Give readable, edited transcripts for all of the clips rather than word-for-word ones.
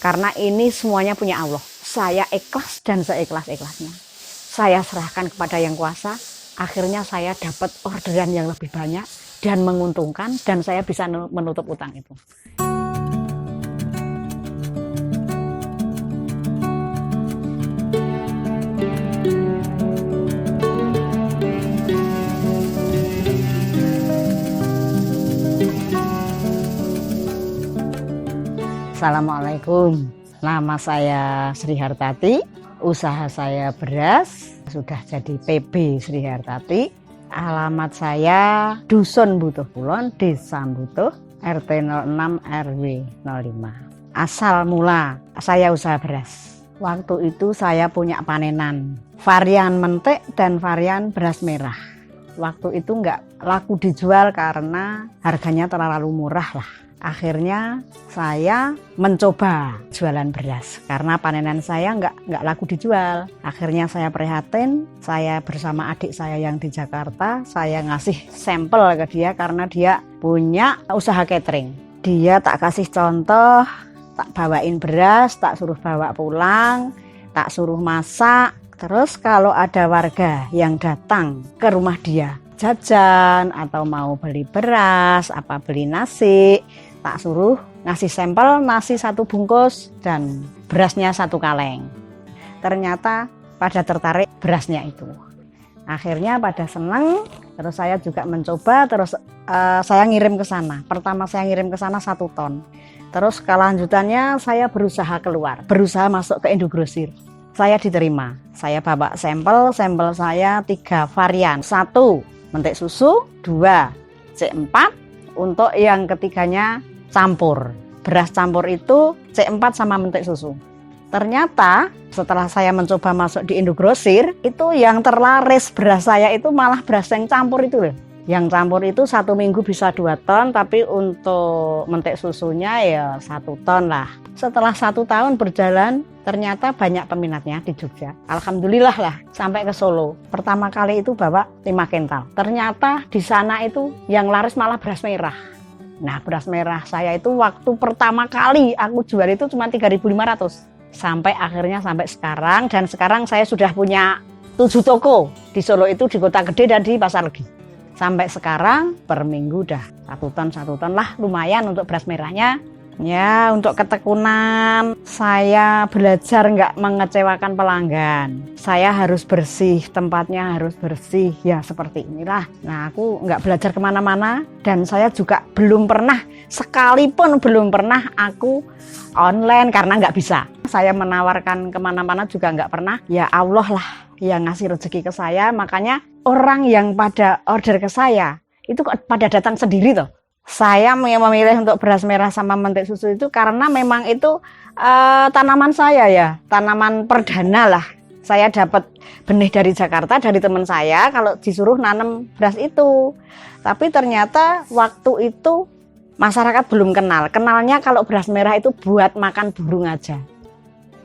Karena ini semuanya punya Allah. Saya ikhlas dan seikhlas-ikhlasnya. Saya serahkan kepada Yang Kuasa. Akhirnya saya dapat orderan yang lebih banyak dan menguntungkan, dan saya bisa menutup utang itu. Assalamualaikum, nama saya Sri Hartati, usaha saya beras, sudah jadi PB Sri Hartati. Alamat saya Dusun Butuh Kulon, Desa Butuh, RT 06 RW 05. Asal mula saya usaha beras. Waktu itu saya punya panenan, varian mentik dan varian beras merah. Waktu itu nggak laku dijual karena harganya terlalu murah lah. Akhirnya saya mencoba jualan beras karena panenan saya nggak laku dijual. Akhirnya saya prihatin, saya bersama adik saya yang di Jakarta, saya ngasih sampel ke dia karena dia punya usaha catering. Dia tak kasih contoh, tak bawain beras, tak suruh bawa pulang, tak suruh masak. Terus kalau ada warga yang datang ke rumah dia jajan atau mau beli beras, apa beli nasi, tak suruh ngasih sampel nasi 1 bungkus dan berasnya 1 kaleng. Ternyata pada tertarik berasnya itu. Akhirnya pada senang, terus saya juga mencoba, terus saya ngirim ke sana. Pertama saya ngirim ke sana 1 ton. Terus kelanjutannya saya berusaha keluar, berusaha masuk ke Indogrosir. Saya diterima. Saya bawa sampel saya 3 varian. 1 mentik susu, 2 C4, untuk yang ketiganya campur. Beras campur itu C4 sama mentik susu. Ternyata setelah saya mencoba masuk di Indogrosir, itu yang terlaris beras saya itu malah beras yang campur itu loh. Yang campur itu 1 minggu bisa 2 ton, tapi untuk mentik susunya ya 1 ton lah. Setelah 1 tahun berjalan, ternyata banyak peminatnya di Jogja. Alhamdulillah lah, sampai ke Solo. Pertama kali itu bawa 5 kental. Ternyata di sana itu yang laris malah beras merah. Nah, beras merah saya itu waktu pertama kali aku jual itu cuma 3.500. Sampai akhirnya sampai sekarang, dan sekarang saya sudah punya 7 toko. Di Solo itu, di Kota Gede dan di Pasar Legi. Sampai sekarang per minggu udah 1 ton lah, lumayan untuk beras merahnya. Ya, untuk ketekunan saya belajar nggak mengecewakan pelanggan. Saya harus bersih, tempatnya harus bersih, ya seperti inilah. Nah, aku nggak belajar kemana-mana, dan saya juga belum pernah, sekalipun belum pernah aku online karena nggak bisa. Saya menawarkan kemana-mana juga nggak pernah. Ya Allah lah yang ngasih rezeki ke saya, makanya orang yang pada order ke saya itu pada datang sendiri toh. Saya memilih untuk beras merah sama mentik susu itu karena memang itu tanaman saya ya, tanaman perdana lah. Saya dapat benih dari Jakarta, dari teman saya, kalau disuruh nanam beras itu. Tapi ternyata waktu itu masyarakat belum kenal. Kenalnya kalau beras merah itu buat makan burung aja.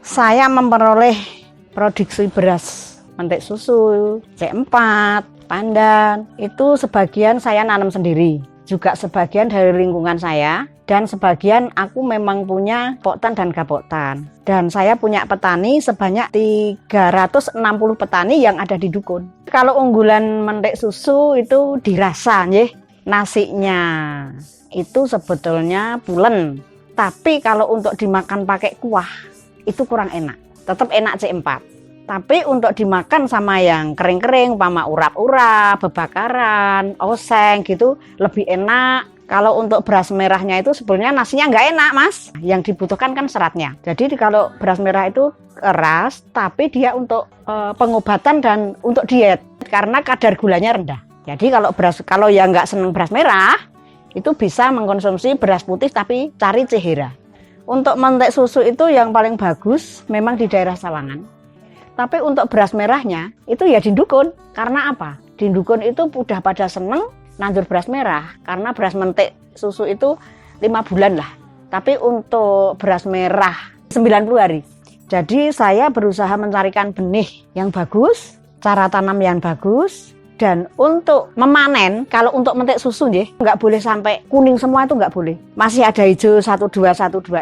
Saya memperoleh produksi beras mentik susu, C4, pandan, itu sebagian saya nanam sendiri. Juga sebagian dari lingkungan saya, dan sebagian aku memang punya poktan dan gapoktan. Dan saya punya petani sebanyak 360 petani yang ada di dukun. Kalau unggulan mentik susu itu dirasa nggih, nasinya itu sebetulnya pulen. Tapi kalau untuk dimakan pakai kuah itu kurang enak. Tetap enak C4. Tapi untuk dimakan sama yang kering-kering, umpama urap-urap, bebakaran, oseng gitu, lebih enak. Kalau untuk beras merahnya itu sebenarnya nasinya nggak enak, Mas. Yang dibutuhkan kan seratnya. Jadi kalau beras merah itu keras, tapi dia untuk pengobatan dan untuk diet. Karena kadar gulanya rendah. Jadi kalau yang nggak seneng beras merah, itu bisa mengkonsumsi beras putih tapi cari Cehera. Untuk mentik susu itu yang paling bagus memang di daerah Sawangan. Tapi untuk beras merahnya itu ya di dukun. Karena apa? Di dukun itu udah pada seneng nandur beras merah. Karena beras mentik susu itu 5 bulan lah. Tapi untuk beras merah 90 hari. Jadi saya berusaha mencarikan benih yang bagus, cara tanam yang bagus, Dan untuk memanen, kalau untuk metik susu nggak boleh sampai kuning semua, itu nggak boleh. Masih ada hijau 12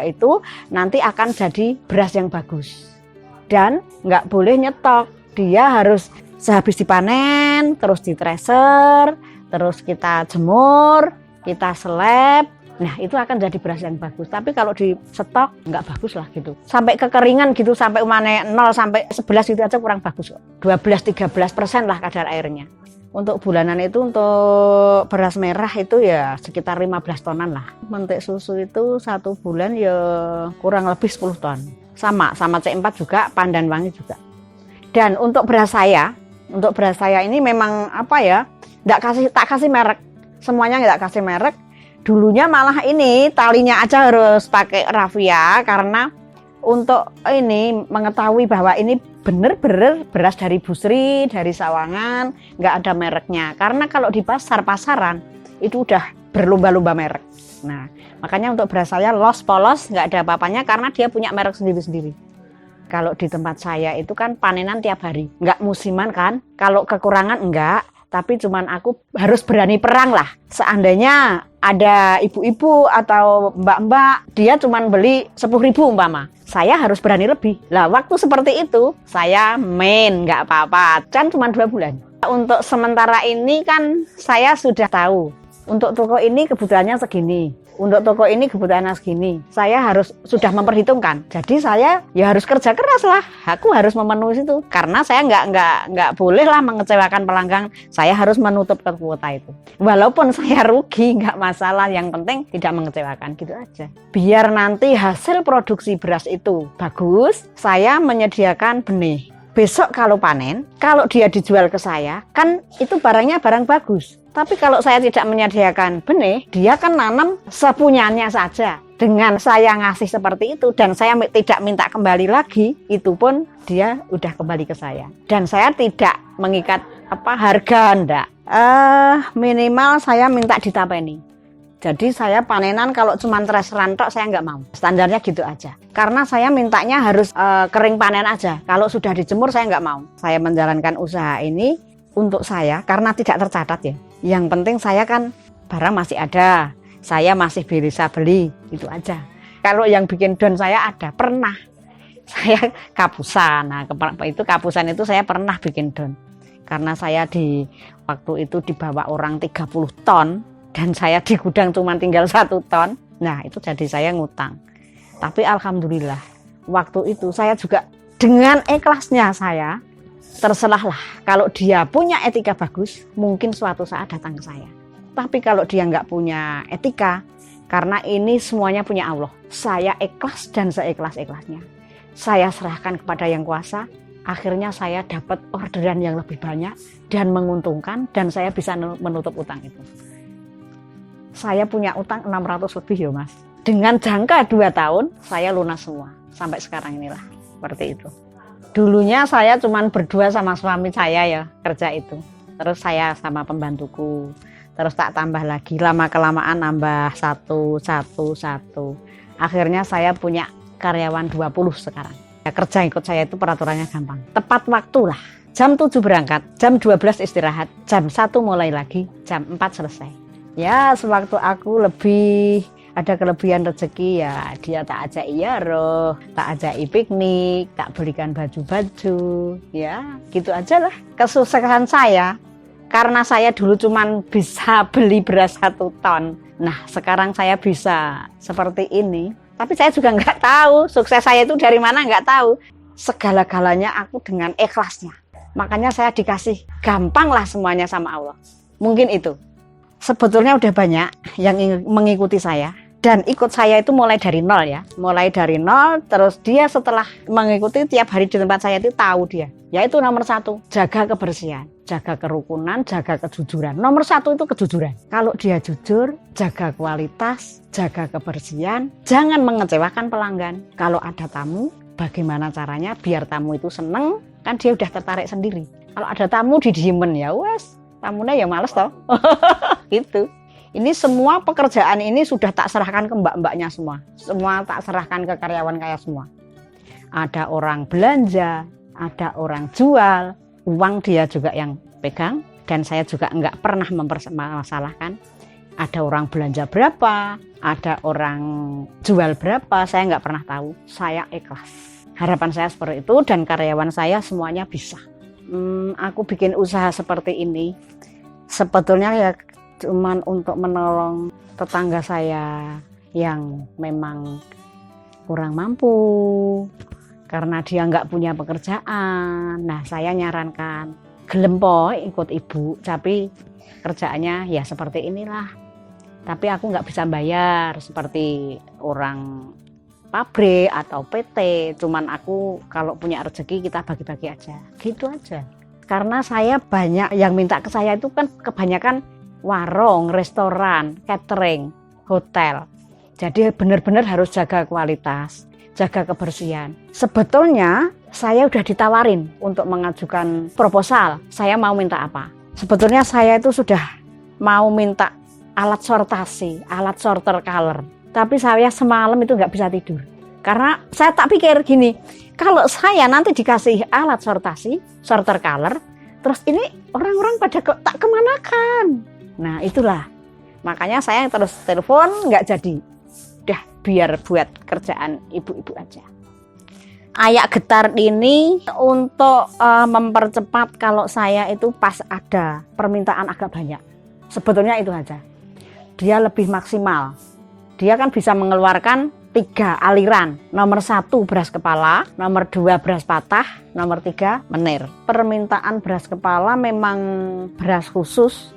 itu nanti akan jadi beras yang bagus. Dan nggak boleh nyetok. Dia harus sehabis dipanen, terus ditreser, terus kita jemur, kita seleb. Nah itu akan jadi beras yang bagus. Tapi kalau di stok nggak bagus lah gitu. Sampai kekeringan gitu, sampai umane 0 sampai 11 itu aja kurang bagus kok. 12-13% lah kadar airnya. Untuk bulanan itu untuk beras merah itu ya sekitar 15 tonan lah. Mentik susu itu 1 bulan ya kurang lebih 10 ton. Sama C4 juga, pandan wangi juga. Dan untuk beras saya ini memang apa ya? Tak kasih merek. Semuanya nggak kasih merek. Dulunya malah ini talinya aja harus pakai raffia karena untuk ini mengetahui bahwa ini benar-benar beras dari Busri, dari Sawangan, nggak ada mereknya. Karena kalau di pasaran itu udah berlomba-lomba merek. Nah, makanya untuk beras saya los polos nggak ada apa-apanya karena dia punya merek sendiri-sendiri. Kalau di tempat saya itu kan panenan tiap hari, nggak musiman kan. Kalau kekurangan enggak. Tapi cuman aku harus berani perang lah. Seandainya ada ibu-ibu atau mbak-mbak, dia cuman beli 10.000 umpama. Saya harus berani lebih. Lah waktu seperti itu, saya nggak apa-apa. Kan cuma 2 bulan. Untuk sementara ini kan saya sudah tahu. Untuk toko ini kebutuhannya segini. Untuk toko ini kebutuhannya segini. Saya harus sudah memperhitungkan. Jadi saya ya harus kerja keras lah. Aku harus memenuhi itu. Karena saya nggak boleh lah mengecewakan pelanggan. Saya harus menutup ke kuota itu. Walaupun saya rugi nggak masalah. Yang penting tidak mengecewakan gitu aja. Biar nanti hasil produksi beras itu bagus, saya menyediakan benih. Besok kalau panen, kalau dia dijual ke saya, kan itu barangnya barang bagus. Tapi kalau saya tidak menyediakan benih, dia kan nanam sepunyanya saja. Dengan saya ngasih seperti itu dan saya tidak minta kembali lagi, itu pun dia udah kembali ke saya. Dan saya tidak mengikat harga, enggak. Minimal saya minta ditapeni. Jadi saya panenan kalau cuma treseran tok saya nggak mau. Standarnya gitu aja. Karena saya mintanya harus kering panen aja. Kalau sudah dijemur saya nggak mau. Saya menjalankan usaha ini untuk saya karena tidak tercatat ya. Yang penting saya kan barang masih ada. Saya masih bisa beli. Itu aja. Kalau yang bikin don saya ada. Pernah. Saya kapusan. Nah itu kapusan itu saya pernah bikin don. Karena saya waktu itu dibawa orang 30 ton. Dan saya di gudang cuma tinggal 1 ton. Nah itu jadi saya ngutang. Tapi alhamdulillah waktu itu saya juga dengan ikhlasnya saya terserahlah. Kalau dia punya etika bagus mungkin suatu saat datang ke saya. Tapi kalau dia nggak punya etika, karena ini semuanya punya Allah, saya ikhlas dan seikhlas-ikhlasnya. Saya serahkan kepada Yang Kuasa. Akhirnya saya dapat orderan yang lebih banyak dan menguntungkan. Dan saya bisa menutup utang itu. Saya punya utang 600 lebih ya mas. Dengan jangka 2 tahun saya lunas semua. Sampai sekarang inilah. Seperti itu. Dulunya saya cuma berdua sama suami saya ya kerja itu. Terus saya sama pembantuku. Terus tak tambah lagi. Lama-kelamaan nambah 1. Akhirnya saya punya karyawan 20 sekarang. Ya, kerja ikut saya itu peraturannya gampang. Tepat waktu lah. Jam 7 berangkat. Jam 12 istirahat. Jam 1 mulai lagi. Jam 4 selesai. Ya sewaktu aku lebih ada kelebihan rezeki ya dia tak ajak iaro, tak ajak piknik, tak belikan baju-baju, ya gitu aja lah. Kesuksesan saya karena saya dulu cuman bisa beli beras 1 ton. Nah sekarang saya bisa seperti ini. Tapi saya juga nggak tahu sukses saya itu dari mana, nggak tahu. Segala-galanya aku dengan ikhlasnya. Makanya saya dikasih gampang lah semuanya sama Allah. Mungkin itu. Sebetulnya udah banyak yang mengikuti saya dan ikut saya itu mulai dari nol ya. Mulai dari nol terus dia setelah mengikuti tiap hari di tempat saya itu tahu dia. Yaitu nomor 1, jaga kebersihan, jaga kerukunan, jaga kejujuran. Nomor 1 itu kejujuran. Kalau dia jujur, jaga kualitas, jaga kebersihan, jangan mengecewakan pelanggan. Kalau ada tamu, bagaimana caranya biar tamu itu seneng, kan dia udah tertarik sendiri. Kalau ada tamu didiemen ya wes. Tamunya ya males toh. Gitu. Ini semua pekerjaan ini sudah tak serahkan ke mbak-mbaknya semua. Semua tak serahkan ke karyawan kaya semua. Ada orang belanja, ada orang jual, uang dia juga yang pegang. Dan saya juga nggak pernah mempermasalahkan ada orang belanja berapa, ada orang jual berapa, saya nggak pernah tahu. Saya ikhlas. Harapan saya seperti itu dan karyawan saya semuanya bisa. Aku bikin usaha seperti ini sebetulnya ya cuman untuk menolong tetangga saya yang memang kurang mampu karena dia nggak punya pekerjaan. Nah, saya nyarankan gelem po ikut ibu, tapi kerjaannya ya seperti inilah. Tapi aku nggak bisa bayar seperti orang pabrik atau PT. Cuman aku kalau punya rezeki kita bagi-bagi aja, gitu aja. Karena saya banyak yang minta ke saya itu kan kebanyakan warung, restoran, catering, hotel. Jadi benar-benar harus jaga kualitas, jaga kebersihan. Sebetulnya saya udah ditawarin untuk mengajukan proposal. Saya mau minta apa? Sebetulnya saya itu sudah mau minta alat sortasi, alat sorter color. Tapi saya semalam itu nggak bisa tidur. Karena saya tak pikir gini, kalau saya nanti dikasih alat sortasi, sorter color, terus ini orang-orang pada tak kemanakan. Nah itulah, makanya saya terus telepon nggak jadi. Udah biar buat kerjaan ibu-ibu aja. Ayak getar ini untuk mempercepat kalau saya itu pas ada permintaan agak banyak. Sebetulnya itu aja. Dia lebih maksimal. Dia kan bisa mengeluarkan 3 aliran. Nomor 1 beras kepala, nomor 2 beras patah, nomor 3 menir. Permintaan beras kepala memang beras khusus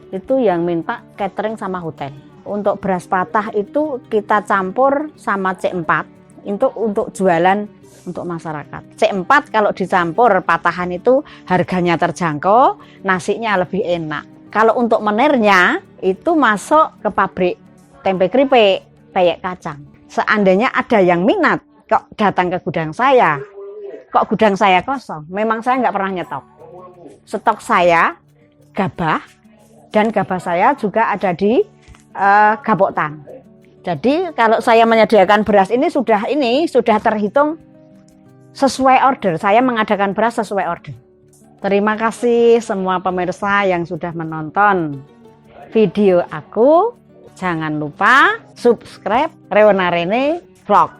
itu yang minta catering sama hotel. Untuk beras patah itu kita campur sama C4 untuk jualan untuk masyarakat. C4 kalau dicampur patahan itu harganya terjangkau, nasinya lebih enak. Kalau untuk menirnya itu masuk ke pabrik tempe keripik, peyek kacang. Seandainya ada yang minat kok datang ke gudang saya, kok gudang saya kosong, memang saya nggak pernah nyetok. Stok saya gabah dan gabah saya juga ada di Gapoktan. Jadi kalau saya menyediakan beras ini sudah terhitung sesuai order. Saya mengadakan beras sesuai order. Terima kasih semua pemirsa yang sudah menonton video aku. Jangan lupa subscribe Reona Rene Vlog.